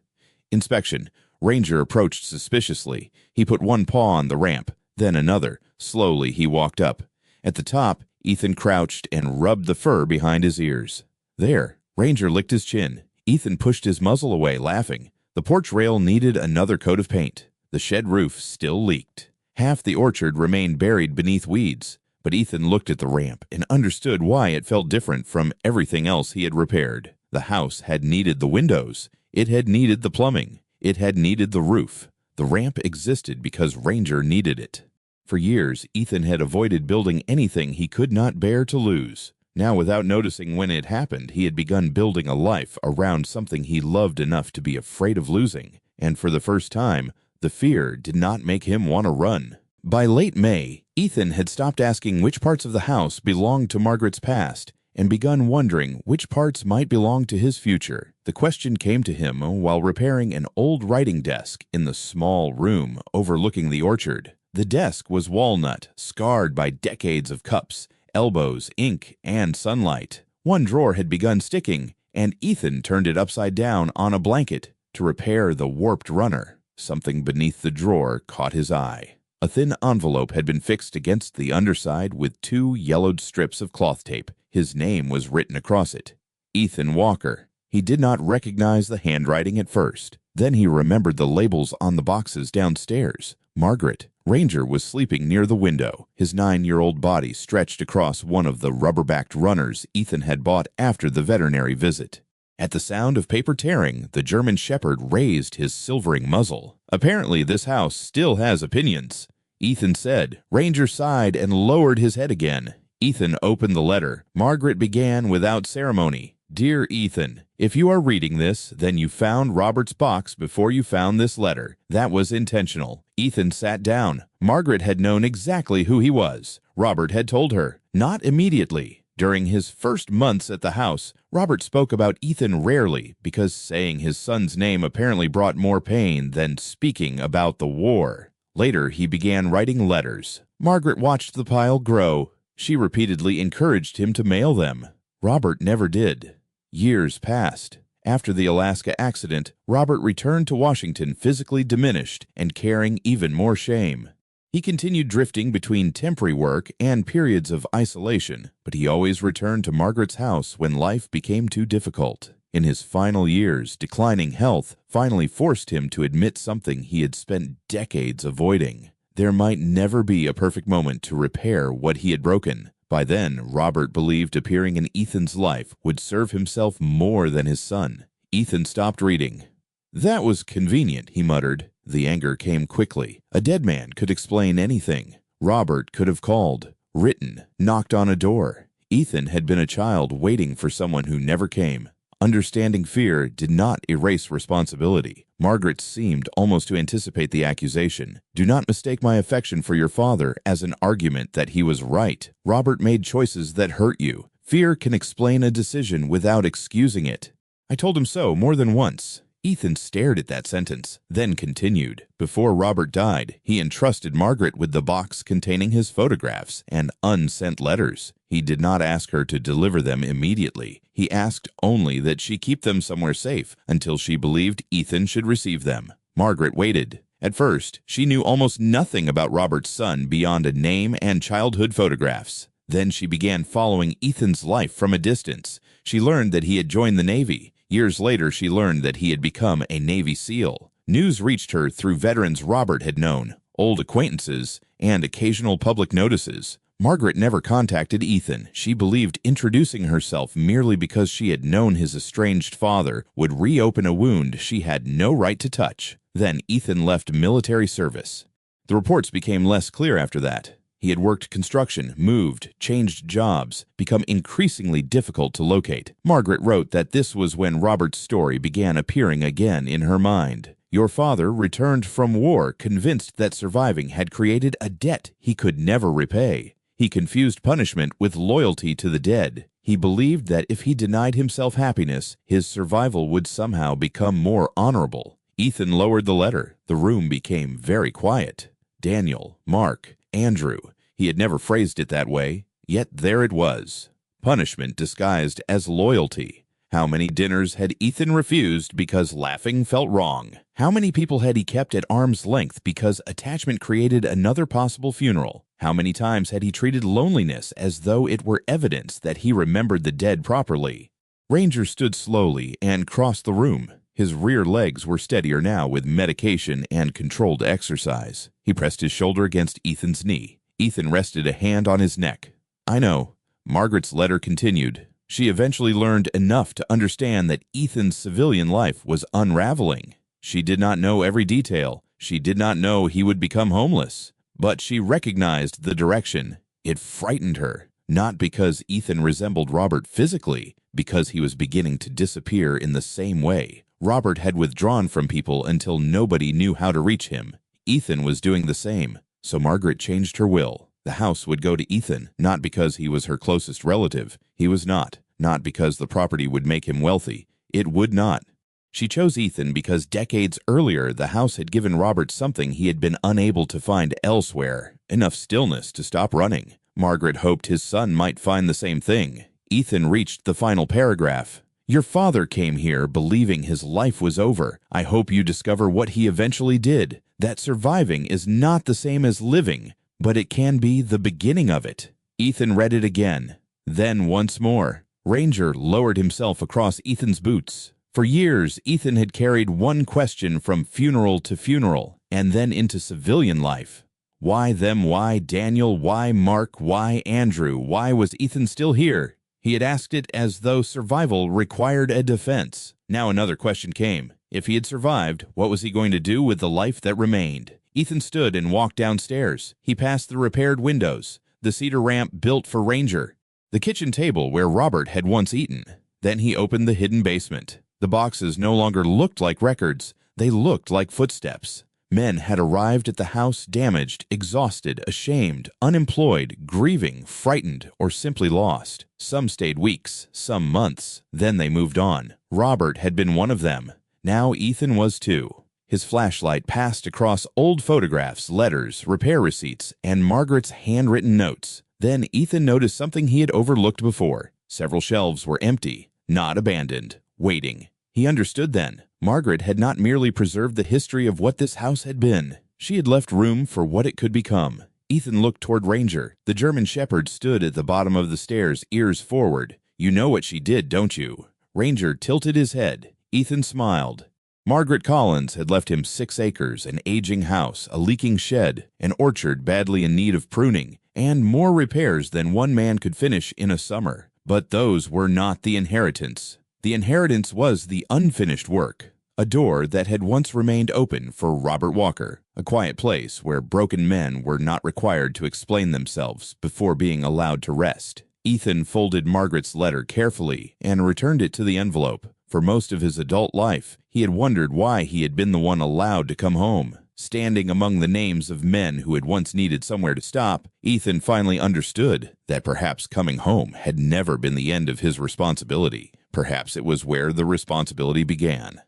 Inspection. Ranger approached suspiciously. He put one paw on the ramp, then another. Slowly he walked up. At the top, Ethan crouched and rubbed the fur behind his ears. There. Ranger licked his chin. Ethan pushed his muzzle away, laughing. The porch rail needed another coat of paint. The shed roof still leaked. Half the orchard remained buried beneath weeds. But Ethan looked at the ramp and understood why it felt different from everything else he had repaired. The house had needed the windows. It had needed the plumbing. It had needed the roof. The ramp existed because Ranger needed it. For years, Ethan had avoided building anything he could not bear to lose. Now, without noticing when it happened, he had begun building a life around something he loved enough to be afraid of losing. And for the first time, the fear did not make him want to run. By late May, Ethan had stopped asking which parts of the house belonged to Margaret's past and begun wondering which parts might belong to his future. The question came to him while repairing an old writing desk in the small room overlooking the orchard. The desk was walnut, scarred by decades of cups, elbows, ink, and sunlight. One drawer had begun sticking, and Ethan turned it upside down on a blanket to repair the warped runner. Something beneath the drawer caught his eye. A thin envelope had been fixed against the underside with 2 yellowed strips of cloth tape. His name was written across it. Ethan Walker. He did not recognize the handwriting at first. Then he remembered the labels on the boxes downstairs. Margaret. Ranger was sleeping near the window, his 9-year-old body stretched across one of the rubber-backed runners Ethan had bought after the veterinary visit. At the sound of paper tearing, the German Shepherd raised his silvering muzzle. Apparently, this house still has opinions. Ethan said. Ranger sighed and lowered his head again. Ethan opened the letter. Margaret began without ceremony. Dear Ethan, if you are reading this, then you found Robert's box before you found this letter. That was intentional. Ethan sat down. Margaret had known exactly who he was. Robert had told her. Not immediately. During his first months at the house, Robert spoke about Ethan rarely because saying his son's name apparently brought more pain than speaking about the war. Later, he began writing letters. Margaret watched the pile grow. She repeatedly encouraged him to mail them. Robert never did. Years passed. After the Alaska accident, Robert returned to Washington physically diminished and carrying even more shame. He continued drifting between temporary work and periods of isolation, but he always returned to Margaret's house when life became too difficult. In his final years, declining health finally forced him to admit something he had spent decades avoiding. There might never be a perfect moment to repair what he had broken. By then, Robert believed appearing in Ethan's life would serve himself more than his son. Ethan stopped reading. That was convenient, he muttered. The anger came quickly. A dead man could explain anything. Robert could have called, written, knocked on a door. Ethan had been a child waiting for someone who never came. Understanding fear did not erase responsibility. Margaret seemed almost to anticipate the accusation. Do not mistake my affection for your father as an argument that he was right. Robert made choices that hurt you. Fear can explain a decision without excusing it. I told him so more than once. Ethan stared at that sentence, then continued. Before Robert died, he entrusted Margaret with the box containing his photographs and unsent letters. He did not ask her to deliver them immediately. He asked only that she keep them somewhere safe until she believed Ethan should receive them. Margaret waited. At first, she knew almost nothing about Robert's son beyond a name and childhood photographs. Then she began following Ethan's life from a distance. She learned that he had joined the Navy. Years later, she learned that he had become a Navy SEAL. News reached her through veterans Robert had known, old acquaintances, and occasional public notices. Margaret never contacted Ethan. She believed introducing herself merely because she had known his estranged father would reopen a wound she had no right to touch. Then Ethan left military service. The reports became less clear after that. He had worked construction, moved, changed jobs, become increasingly difficult to locate. Margaret wrote that this was when Robert's story began appearing again in her mind. Your father returned from war convinced that surviving had created a debt he could never repay. He confused punishment with loyalty to the dead. He believed that if he denied himself happiness, his survival would somehow become more honorable. Ethan lowered the letter. The room became very quiet. Daniel, Mark, Andrew. He had never phrased it that way, yet there it was. Punishment disguised as loyalty. How many dinners had Ethan refused because laughing felt wrong? How many people had he kept at arm's length because attachment created another possible funeral? How many times had he treated loneliness as though it were evidence that he remembered the dead properly? Ranger stood slowly and crossed the room. His rear legs were steadier now with medication and controlled exercise. He pressed his shoulder against Ethan's knee. Ethan rested a hand on his neck. I know. Margaret's letter continued. She eventually learned enough to understand that Ethan's civilian life was unraveling. She did not know every detail. She did not know he would become homeless. But she recognized the direction. It frightened her, not because Ethan resembled Robert physically, because he was beginning to disappear in the same way. Robert had withdrawn from people until nobody knew how to reach him. Ethan was doing the same, so Margaret changed her will. The house would go to Ethan, not because he was her closest relative. He was not. Not because the property would make him wealthy. It would not. She chose Ethan because decades earlier the house had given Robert something he had been unable to find elsewhere, enough stillness to stop running. Margaret hoped his son might find the same thing. Ethan reached the final paragraph. Your father came here believing his life was over. I hope you discover what he eventually did, that surviving is not the same as living, but it can be the beginning of it. Ethan read it again, then once more. Ranger lowered himself across Ethan's boots. For years, Ethan had carried one question from funeral to funeral, and then into civilian life. Why them? Why Daniel? Why Mark? Why Andrew? Why was Ethan still here? He had asked it as though survival required a defense. Now another question came. If he had survived, what was he going to do with the life that remained? Ethan stood and walked downstairs. He passed the repaired windows, the cedar ramp built for Ranger, the kitchen table where Robert had once eaten. Then he opened the hidden basement. The boxes no longer looked like records. They looked like footsteps. Men had arrived at the house damaged, exhausted, ashamed, unemployed, grieving, frightened, or simply lost. Some stayed weeks, some months. Then they moved on. Robert had been one of them. Now Ethan was too. His flashlight passed across old photographs, letters, repair receipts, and Margaret's handwritten notes. Then Ethan noticed something he had overlooked before. Several shelves were empty, not abandoned, waiting. He understood then. Margaret had not merely preserved the history of what this house had been. She had left room for what it could become. Ethan looked toward Ranger. The German Shepherd stood at the bottom of the stairs, ears forward. "You know what she did, don't you?" Ranger tilted his head. Ethan smiled. Margaret Collins had left him 6 acres, an aging house, a leaking shed, an orchard badly in need of pruning, and more repairs than one man could finish in a summer. But those were not the inheritance. The inheritance was the unfinished work. A door that had once remained open for Robert Walker, a quiet place where broken men were not required to explain themselves before being allowed to rest. Ethan folded Margaret's letter carefully and returned it to the envelope. For most of his adult life, he had wondered why he had been the one allowed to come home. Standing among the names of men who had once needed somewhere to stop, Ethan finally understood that perhaps coming home had never been the end of his responsibility. Perhaps it was where the responsibility began.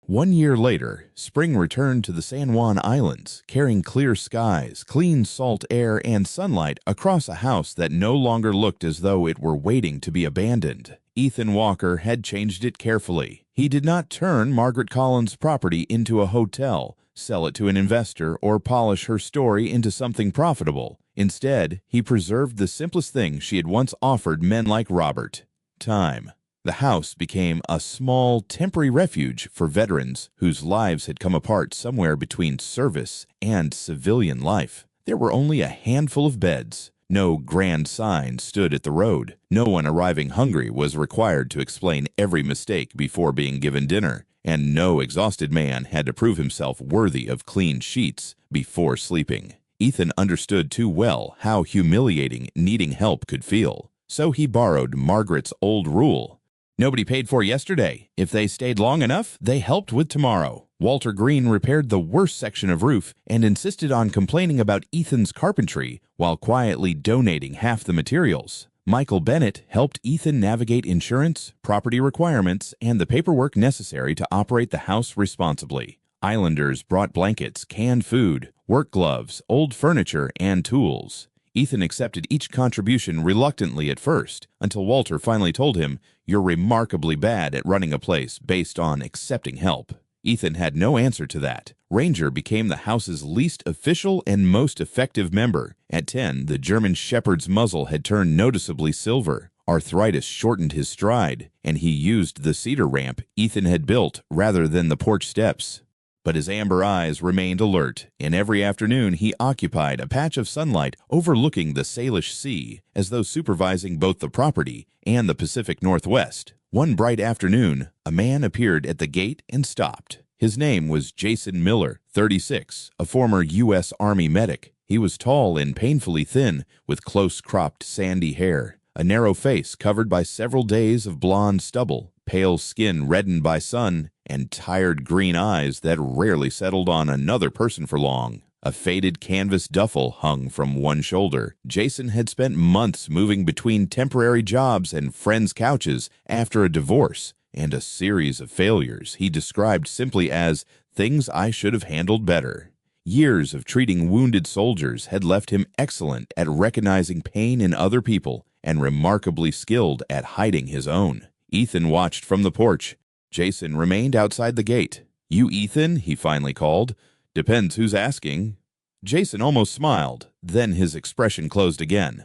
1 year later, spring returned to the San Juan Islands, carrying clear skies, clean salt air, and sunlight across a house that no longer looked as though it were waiting to be abandoned. Ethan Walker had changed it carefully. He did not turn Margaret Collins' property into a hotel, sell it to an investor, or polish her story into something profitable. Instead, he preserved the simplest thing she had once offered men like Robert: time. The house became a small, temporary refuge for veterans whose lives had come apart somewhere between service and civilian life. There were only a handful of beds. No grand sign stood at the road. No one arriving hungry was required to explain every mistake before being given dinner, and no exhausted man had to prove himself worthy of clean sheets before sleeping. Ethan understood too well how humiliating needing help could feel, so he borrowed Margaret's old rule. Nobody paid for yesterday. If they stayed long enough, they helped with tomorrow. Walter Green repaired the worst section of roof and insisted on complaining about Ethan's carpentry while quietly donating half the materials. Michael Bennett helped Ethan navigate insurance, property requirements, and the paperwork necessary to operate the house responsibly. Islanders brought blankets, canned food, work gloves, old furniture, and tools. Ethan accepted each contribution reluctantly at first, until Walter finally told him, "You're remarkably bad at running a place based on accepting help." Ethan had no answer to that. Ranger became the house's least official and most effective member. At 10, the German Shepherd's muzzle had turned noticeably silver. Arthritis shortened his stride, and he used the cedar ramp Ethan had built rather than the porch steps. But his amber eyes remained alert, and every afternoon he occupied a patch of sunlight overlooking the Salish Sea, as though supervising both the property and the Pacific Northwest. One bright afternoon, a man appeared at the gate and stopped. His name was Jason Miller, 36, a former U.S. Army medic. He was tall and painfully thin, with close-cropped sandy hair, a narrow face covered by several days of blonde stubble, pale skin reddened by sun, and tired green eyes that rarely settled on another person for long. A faded canvas duffel hung from one shoulder. Jason had spent months moving between temporary jobs and friends' couches after a divorce and a series of failures he described simply as things I should have handled better. Years of treating wounded soldiers had left him excellent at recognizing pain in other people and remarkably skilled at hiding his own. Ethan watched from the porch. Jason remained outside the gate. "You Ethan?" he finally called. "Depends who's asking." Jason almost smiled, then his expression closed again.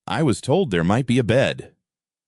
"I was told there might be a bed."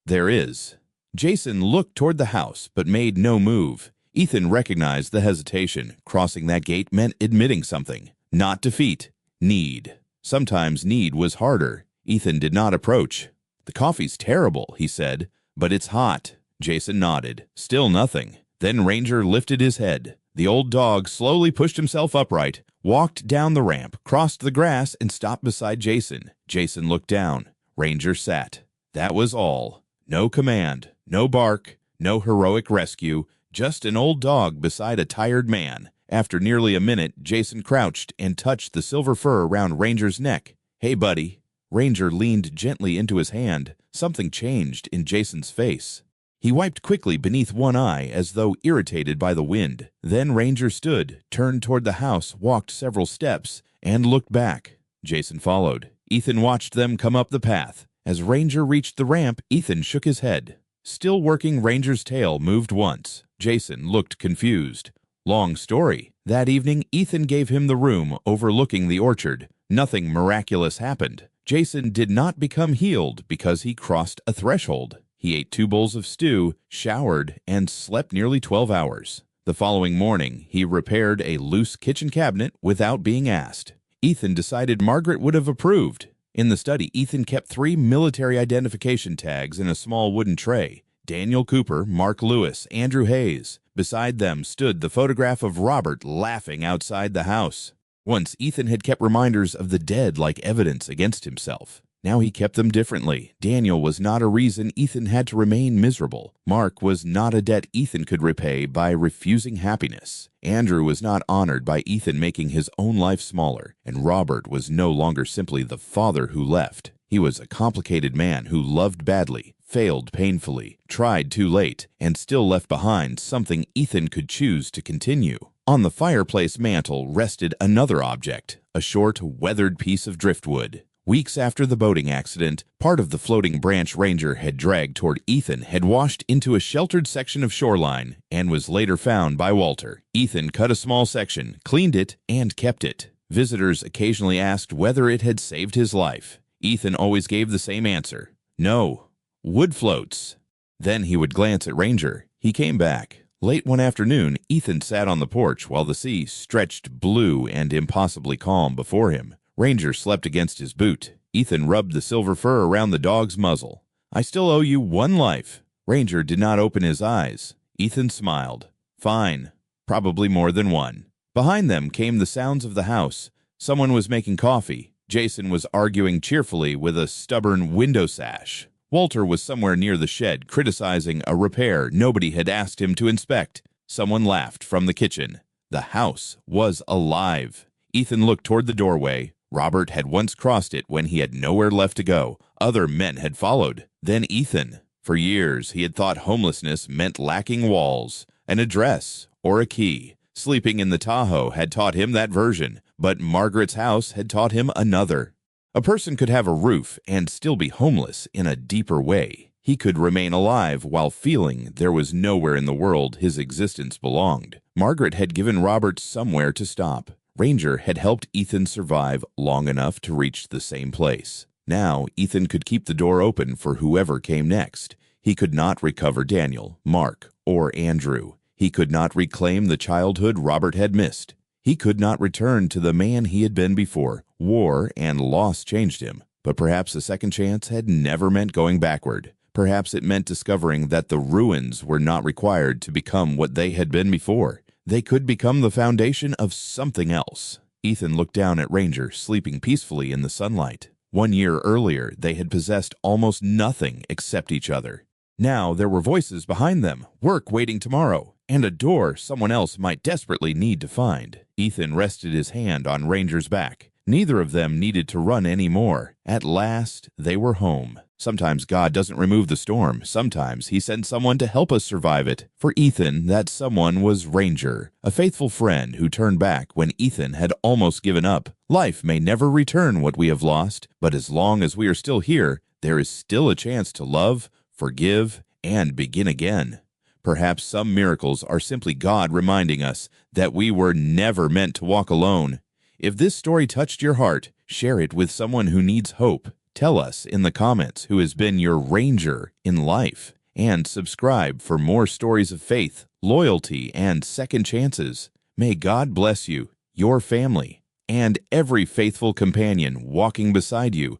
"There is." Jason looked toward the house, but made no move. Ethan recognized the hesitation. Crossing that gate meant admitting something. Not defeat. Need. Sometimes need was harder. Ethan did not approach. "The coffee's terrible," he said, "but it's hot." Jason nodded. Still nothing. Then Ranger lifted his head. The old dog slowly pushed himself upright, walked down the ramp, crossed the grass, and stopped beside Jason. Jason looked down. Ranger sat. That was all. No command, no bark, no heroic rescue, just an old dog beside a tired man. After nearly a minute, Jason crouched and touched the silver fur around Ranger's neck. "Hey, buddy." Ranger leaned gently into his hand. Something changed in Jason's face. He wiped quickly beneath one eye as though irritated by the wind. Then Ranger stood, turned toward the house, walked several steps, and looked back. Jason followed. Ethan watched them come up the path. As Ranger reached the ramp, Ethan shook his head. Still working Ranger's tail moved once. Jason looked confused. Long story. That evening, Ethan gave him the room overlooking the orchard. Nothing miraculous happened. Jason did not become healed because he crossed a threshold. He ate 2 bowls of stew, showered, and slept nearly 12 hours. The following morning, he repaired a loose kitchen cabinet without being asked. Ethan decided Margaret would have approved. In the study, Ethan kept 3 military identification tags in a small wooden tray. Daniel Cooper, Mark Lewis, Andrew Hayes. Beside them stood the photograph of Robert laughing outside the house. Once, Ethan had kept reminders of the dead like evidence against himself. Now he kept them differently. Daniel was not a reason Ethan had to remain miserable. Mark was not a debt Ethan could repay by refusing happiness. Andrew was not honored by Ethan making his own life smaller. And Robert was no longer simply the father who left. He was a complicated man who loved badly, failed painfully, tried too late, and still left behind something Ethan could choose to continue. On the fireplace mantel rested another object, a short, weathered piece of driftwood. Weeks after the boating accident, part of the floating branch Ranger had dragged toward Ethan had washed into a sheltered section of shoreline and was later found by Walter. Ethan cut a small section, cleaned it, and kept it. Visitors occasionally asked whether it had saved his life. Ethan always gave the same answer: no. Wood floats. Then he would glance at Ranger. He came back. Late one afternoon, Ethan sat on the porch while the sea stretched blue and impossibly calm before him. Ranger slept against his boot. Ethan rubbed the silver fur around the dog's muzzle. "I still owe you 1 life." Ranger did not open his eyes. Ethan smiled. "Fine. Probably more than 1. Behind them came the sounds of the house. Someone was making coffee. Jason was arguing cheerfully with a stubborn window sash. Walter was somewhere near the shed, criticizing a repair nobody had asked him to inspect. Someone laughed from the kitchen. The house was alive. Ethan looked toward the doorway. Robert had once crossed it when he had nowhere left to go. Other men had followed. Then Ethan. For years, he had thought homelessness meant lacking walls, an address, or a key. Sleeping in the Tahoe had taught him that version, but Margaret's house had taught him another. A person could have a roof and still be homeless in a deeper way. He could remain alive while feeling there was nowhere in the world his existence belonged. Margaret had given Robert somewhere to stop. Ranger had helped Ethan survive long enough to reach the same place. Now, Ethan could keep the door open for whoever came next. He could not recover Daniel, Mark, or Andrew. He could not reclaim the childhood Robert had missed. He could not return to the man he had been before. War and loss changed him, but perhaps a second chance had never meant going backward. Perhaps it meant discovering that the ruins were not required to become what they had been before. They could become the foundation of something else. Ethan looked down at Ranger, sleeping peacefully in the sunlight. 1 year earlier, they had possessed almost nothing except each other. Now there were voices behind them, work waiting tomorrow, and a door someone else might desperately need to find. Ethan rested his hand on Ranger's back. Neither of them needed to run anymore. At last, they were home. Sometimes God doesn't remove the storm. Sometimes he sends someone to help us survive it. For Ethan, that someone was Ranger, a faithful friend who turned back when Ethan had almost given up. Life may never return what we have lost, but as long as we are still here, there is still a chance to love, forgive, and begin again. Perhaps some miracles are simply God reminding us that we were never meant to walk alone. If this story touched your heart, share it with someone who needs hope. Tell us in the comments who has been your Ranger in life. And subscribe for more stories of faith, loyalty, and second chances. May God bless you, your family, and every faithful companion walking beside you